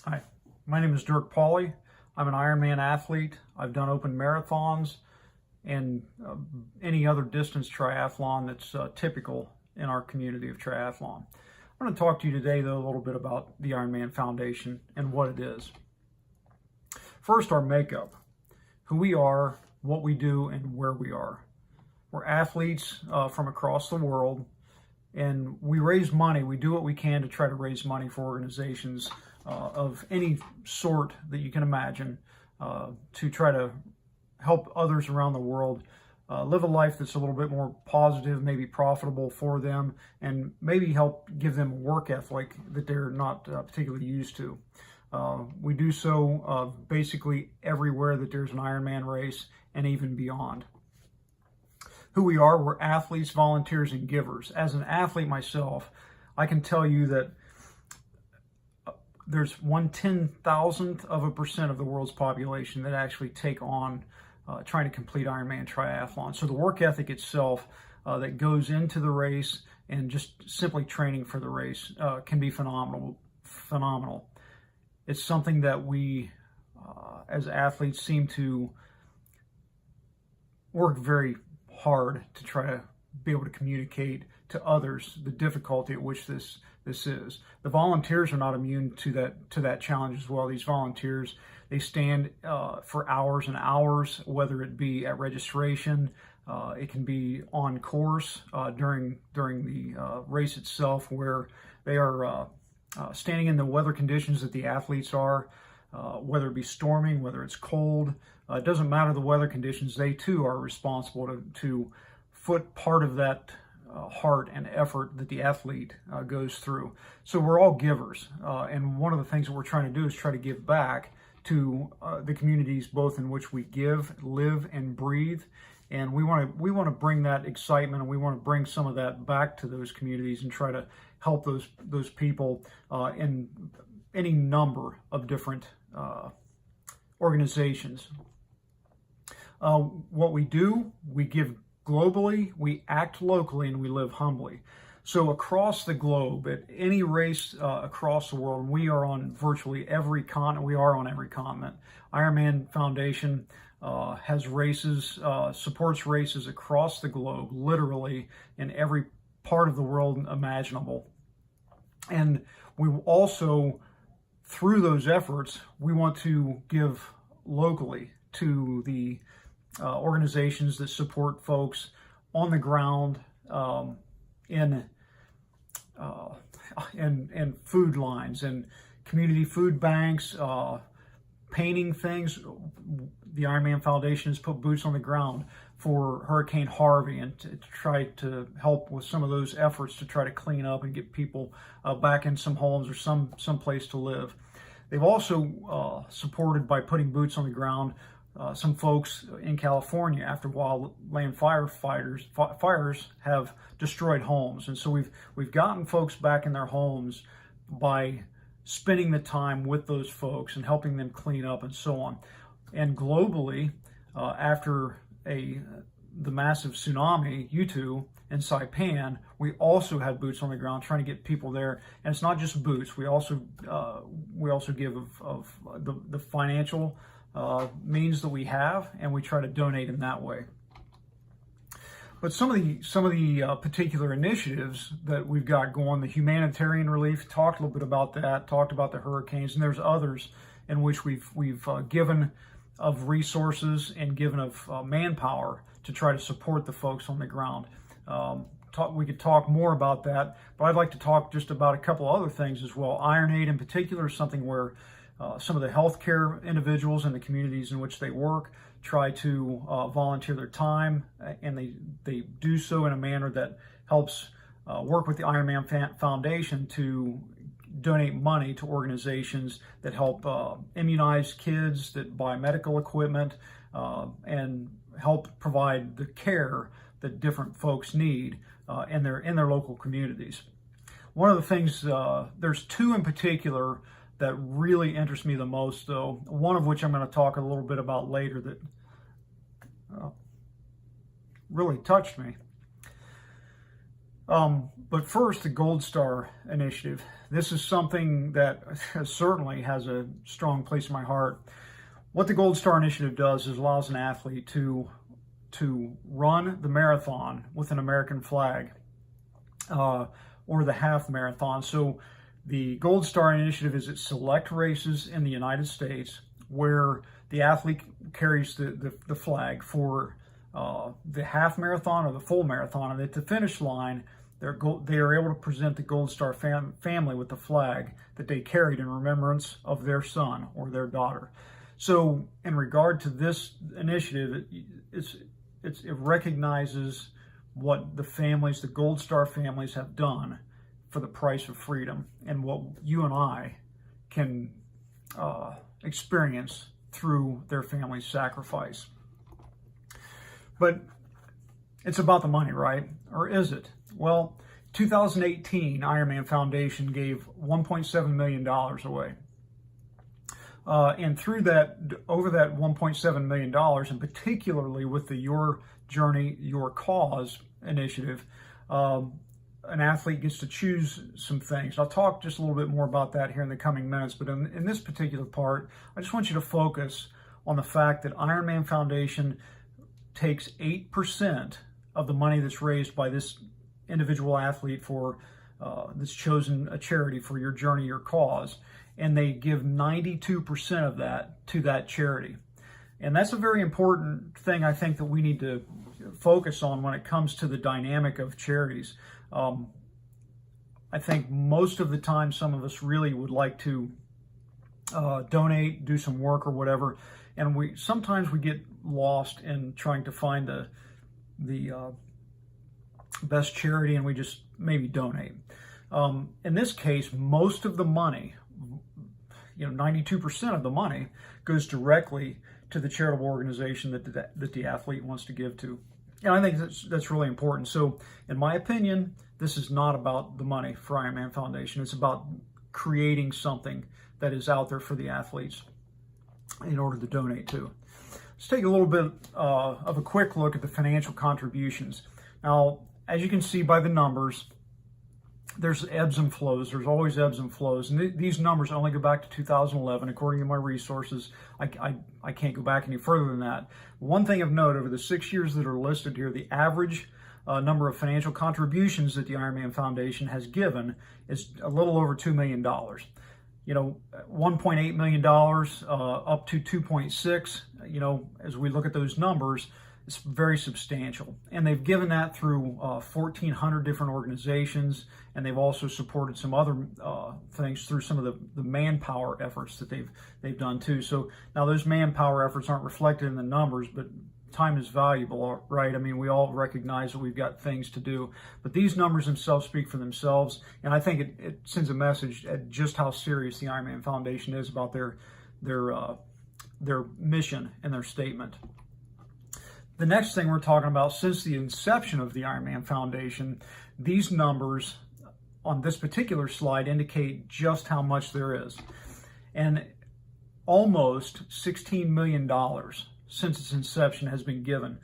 Hi, my name is Dirk Pauly. I'm an Ironman athlete. I've done open marathons and any other distance triathlon that's typical in our community of triathlon. I'm going to talk to you today, though, a little bit about the Ironman Foundation and what it is. First, our makeup, who we are, what we do, and where we are. We're athletes from across the world, and we raise money. We do what we can to try to raise money for organizations of any sort that you can imagine to try to help others around the world live a life that's a little bit more positive, maybe profitable for them, and maybe help give them a work ethic that they're not particularly used to. We do so basically everywhere that there's an Ironman race and even beyond. Who we are, we're athletes, volunteers, and givers. As an athlete myself, I can tell you that there's 1/10,000% of the world's population that actually take on trying to complete Ironman triathlon. So the work ethic itself that goes into the race and just simply training for the race can be phenomenal. It's something that we as athletes seem to work very hard to try to be able to communicate to others the difficulty at which this is. The volunteers are not immune to that challenge as well. These volunteers, they stand for hours and hours, whether it be at registration, it can be on course during the race itself, where they are standing in the weather conditions that the athletes are, whether it be storming, whether it's cold. It doesn't matter the weather conditions. They too are responsible to foot part of that heart and effort that the athlete goes through. So we're all givers, and one of the things that we're trying to do is try to give back to the communities both in which we give, live, and breathe. And we want to bring that excitement, and we want to bring some of that back to those communities and try to help those people in any number of different organizations. What we do, we give globally, we act locally, and we live humbly. So across the globe, at any race across the world, we are on virtually every continent. We are on every continent. Ironman Foundation has races, supports races across the globe, literally in every part of the world imaginable. And we also, through those efforts, we want to give locally to the organizations that support folks on the ground in food lines and community food banks, painting things. The Ironman Foundation has put boots on the ground for Hurricane Harvey and to try to help with some of those efforts to try to clean up and get people back in some homes or some place to live. They've also supported by putting boots on the ground some folks in California after wildland fires have destroyed homes. And so we've gotten folks back in their homes by spending the time with those folks and helping them clean up and so on. And globally, after the massive tsunami, U2 in Saipan, we also had boots on the ground trying to get people there. And it's not just boots. We also give of the financial means that we have, and we try to donate in that way. But some of the particular initiatives that we've got going, the humanitarian relief, talked a little bit about that, talked about the hurricanes, and there's others in which we've given of resources and given of manpower to try to support the folks on the ground. We could talk more about that, but I'd like to talk just about a couple other things as well. IronAid in particular is something where some of the healthcare individuals in the communities in which they work try to volunteer their time, and they do so in a manner that helps work with the Ironman Foundation to donate money to organizations that help immunize kids, that buy medical equipment, and help provide the care that different folks need in their local communities. One of the things, there's two in particular that really interests me the most, though, one of which I'm going to talk a little bit about later, that really touched me. But first, the Gold Star Initiative. This is something that certainly has a strong place in my heart. What the Gold Star Initiative does is allows an athlete to run the marathon with an American flag, or the half marathon. So the Gold Star Initiative is at select races in the United States where the athlete carries the flag for the half marathon or the full marathon, and at the finish line, they are able to present the Gold Star family with the flag that they carried in remembrance of their son or their daughter. So in regard to this initiative, it recognizes what the families, the Gold Star families, have done for the price of freedom, and what you and I can experience through their family's sacrifice. But it's about the money, right? Or is it? Well, 2018, Ironman Foundation gave $1.7 million away. And through that, over that $1.7 million, and particularly with the Your Journey, Your Cause initiative, an athlete gets to choose some things. I'll talk just a little bit more about that here in the coming minutes, but in this particular part, I just want you to focus on the fact that Ironman Foundation takes 8% of the money that's raised by this individual athlete for that's chosen a charity for Your Journey, Your Cause, and they give 92% of that to that charity. And that's a very important thing I think that we need to focus on when it comes to the dynamic of charities. I think most of the time some of us really would like to donate, do some work or whatever, and sometimes we get lost in trying to find the best charity, and we just maybe donate. In this case, most of the money, 92% of the money, goes directly to the charitable organization that the athlete wants to give to. And I think that's really important. So in my opinion, this is not about the money for Ironman Foundation. It's about creating something that is out there for the athletes in order to donate to. Let's take a little bit of a quick look at the financial contributions. Now, as you can see by the numbers, there's ebbs and flows. There's always ebbs and flows. And these numbers only go back to 2011. According to my resources, I can't go back any further than that. One thing of note, over the 6 years that are listed here, the average number of financial contributions that the Ironman Foundation has given is a little over $2 million. $1.8 million up to 2.6, as we look at those numbers, it's very substantial. And they've given that through 1,400 different organizations, and they've also supported some other things through some of the manpower efforts that they've done too. So now those manpower efforts aren't reflected in the numbers, but time is valuable, right? I mean, we all recognize that we've got things to do, but these numbers themselves speak for themselves, and I think it sends a message at just how serious the Ironman Foundation is about their mission and their statement. The next thing we're talking about, since the inception of the Ironman Foundation, these numbers on this particular slide indicate just how much there is. And almost $16 million since its inception has been given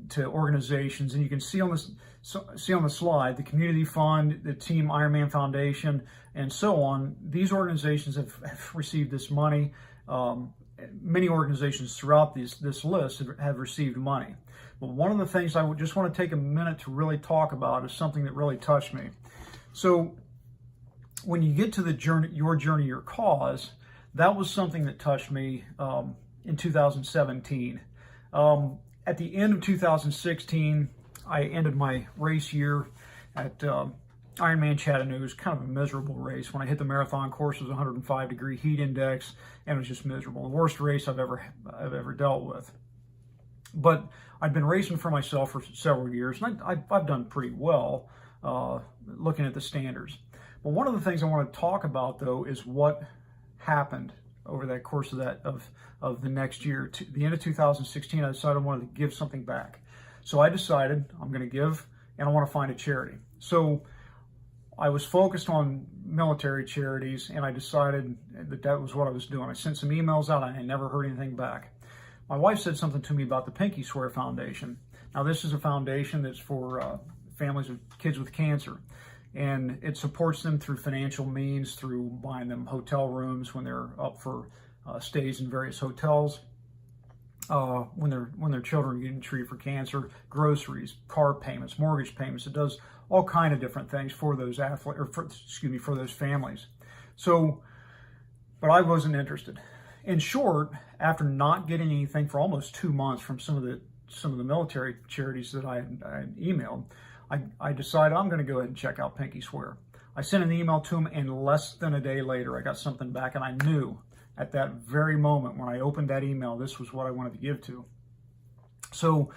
to organizations. And you can see on the slide, the Community Fund, the Team Ironman Foundation, and so on. These organizations have received this money. Many organizations throughout this list have received money. But one of the things I would just want to take a minute to really talk about is something that really touched me. So when you get to the Your Journey, Your Cause, that was something that touched me in 2017. At the end of 2016, I ended my race year at Ironman Chattanooga. It was kind of a miserable race. When I hit the marathon course, it was 105-degree heat index, and it was just miserable. The worst race I've ever dealt with. But I'd been racing for myself for several years, and I've done pretty well looking at the standards. But one of the things I want to talk about, though, is what happened over that course of the next year. The end of 2016, I decided I wanted to give something back. So I decided I'm going to give, and I want to find a charity. So I was focused on military charities, and I decided that was what I was doing. I sent some emails out, and I never heard anything back. My wife said something to me about the Pinky Swear Foundation. Now, this is a foundation that's for families of kids with cancer. And it supports them through financial means, through buying them hotel rooms when they're up for stays in various hotels, when their children are getting treated for cancer, groceries, car payments, mortgage payments. It does all kind of different things for those athletes, or for those families. So, but I wasn't interested. In short, after not getting anything for almost 2 months from some of the military charities that I had emailed, I decided I'm going to go ahead and check out Pinky Swear. I sent an email to them, and less than a day later, I got something back, and I knew at that very moment when I opened that email, this was what I wanted to give to. So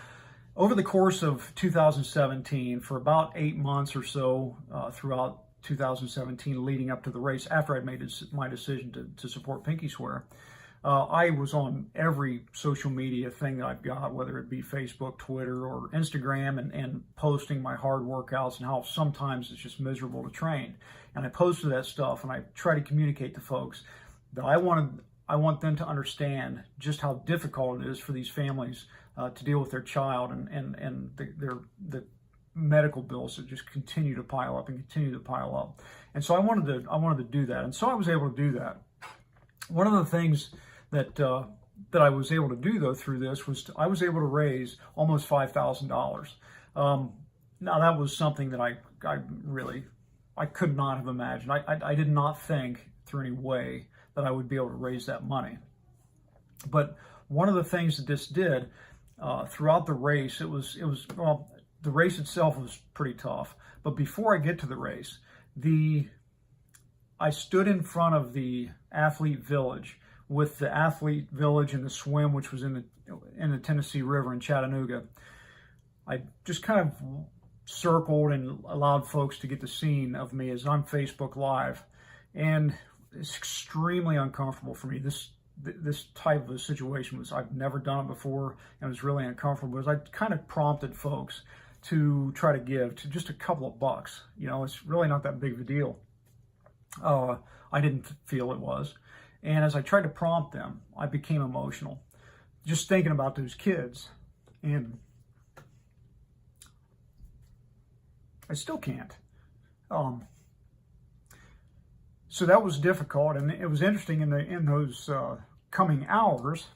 over the course of 2017, for about 8 months or so, throughout 2017 leading up to the race, after I'd made my decision to support Pinky Swear, I was on every social media thing that I've got, whether it be Facebook, Twitter, or Instagram, and posting my hard workouts and how sometimes it's just miserable to train. And I posted that stuff, and I try to communicate to folks that I want them to understand just how difficult it is for these families to deal with their child and the medical bills that just continue to pile up and continue to pile up. And so I wanted to do that, and so I was able to do that. One of the things that I was able to do, though, through this was I was able to raise almost $5,000. Now that was something that I could not have imagined. I did not think through any way that I would be able to raise that money. But one of the things that this did throughout the race, well, the race itself was pretty tough. But before I get to the race, I stood in front of the athlete village with the athlete village and the swim, which was in the Tennessee River in Chattanooga. I just kind of circled and allowed folks to get the scene of me as I'm Facebook Live. And it's extremely uncomfortable for me. This type of a situation I've never done it before, and it was really uncomfortable because I kind of prompted folks to try to give to just a couple of bucks. You know, it's really not that big of a deal. I didn't feel it was. And as I tried to prompt them, I became emotional, just thinking about those kids. And I still can't. So that was difficult, and it was interesting in those coming hours.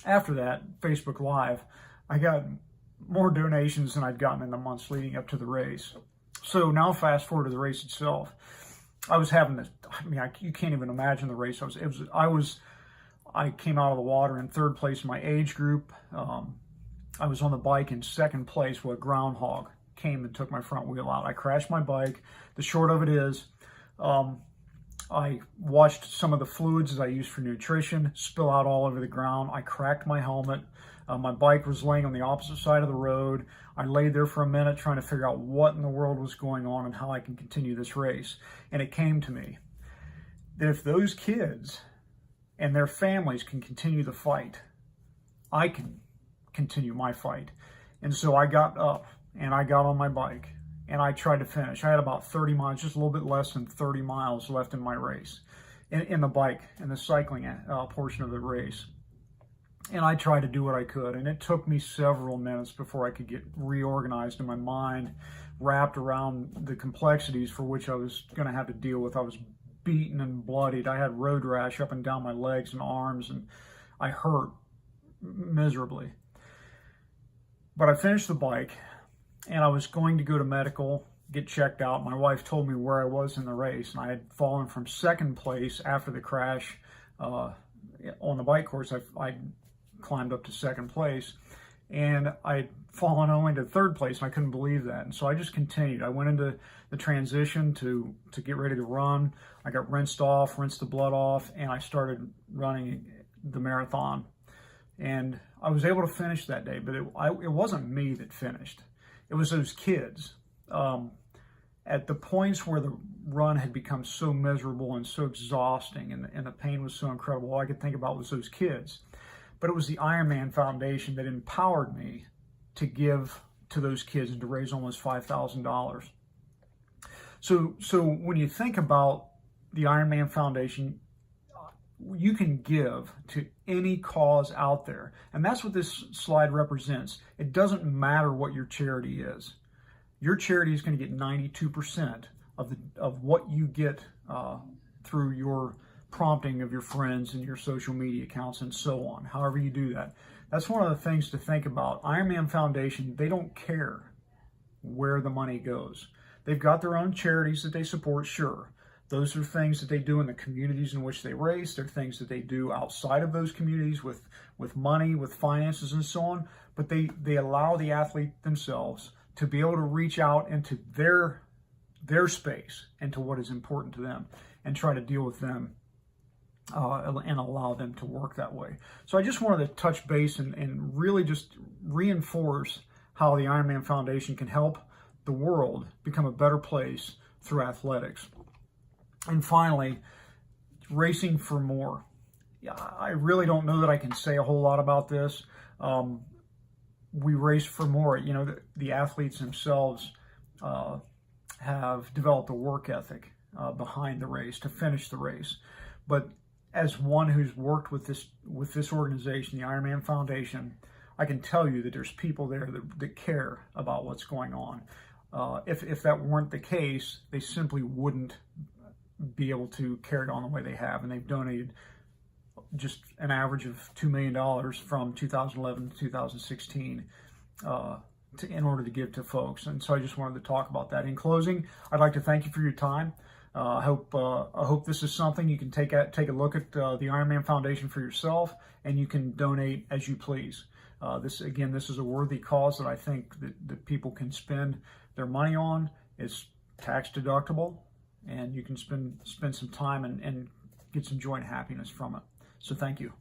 After that Facebook Live, I got more donations than I'd gotten in the months leading up to the race. So now fast forward to the race itself. I was having this, you can't even imagine the race. I came out of the water in third place in my age group. I was on the bike in second place when a groundhog came and took my front wheel out. I crashed my bike. The short of it is, I watched some of the fluids that I used for nutrition spill out all over the ground. I cracked my helmet. My bike was laying on the opposite side of the road. I lay there for a minute trying to figure out what in the world was going on and how I can continue this race. And it came to me that if those kids and their families can continue the fight, I can continue my fight. And so I got up and I got on my bike and I tried to finish. I had about 30 miles, just a little bit less than 30 miles left in my race, in the cycling portion of the race. And I tried to do what I could, and it took me several minutes before I could get reorganized in my mind, wrapped around the complexities for which I was going to have to deal with. I was beaten and bloodied. I had road rash up and down my legs and arms, and I hurt miserably. But I finished the bike, and I was going to go to medical, get checked out. My wife told me where I was in the race, and I had fallen from second place after the crash on the bike course. I climbed up to second place, and I'd fallen only to third place, and I couldn't believe that. And so I just continued. I went into the transition to get ready to run. I got rinsed the blood off, and I started running the marathon. And I was able to finish that day, but it wasn't me that finished. It was those kids. At the points where the run had become so miserable and so exhausting, and the pain was so incredible, all I could think about was those kids. But it was the Ironman Foundation that empowered me to give to those kids and to raise almost $5,000. So when you think about the Ironman Foundation, You can give to any cause out there. And that's what this slide represents. It doesn't matter what your charity is. Your charity is going to get 92% of what you get through your prompting of your friends and your social media accounts and so on, however you do that. That's one of the things to think about. Ironman Foundation, they don't care where the money goes. They've got their own charities that they support, sure. Those are things that they do in the communities in which they race. They're things that they do outside of those communities with money, with finances and so on. But they allow the athlete themselves to be able to reach out into their space and to what is important to them and try to deal with them and allow them to work that way. So I just wanted to touch base and really just reinforce how the Ironman Foundation can help the world become a better place through athletics. And finally, racing for more. I really don't know that I can say a whole lot about this. We race for more. You know, the athletes themselves have developed a work ethic behind the race to finish the race. But as one who's worked with this organization, the Ironman Foundation, I can tell you that there's people there that care about what's going on. If that weren't the case, they simply wouldn't be able to carry on the way they have. And they've donated just an average of $2 million from 2011 to 2016 in order to give to folks. And so I just wanted to talk about that. In closing, I'd like to thank you for your time. I hope this is something you can take a look at the Ironman Foundation for yourself, and you can donate as you please. This is a worthy cause that I think that people can spend their money on. It's tax deductible, and you can spend some time and get some joy and happiness from it. So thank you.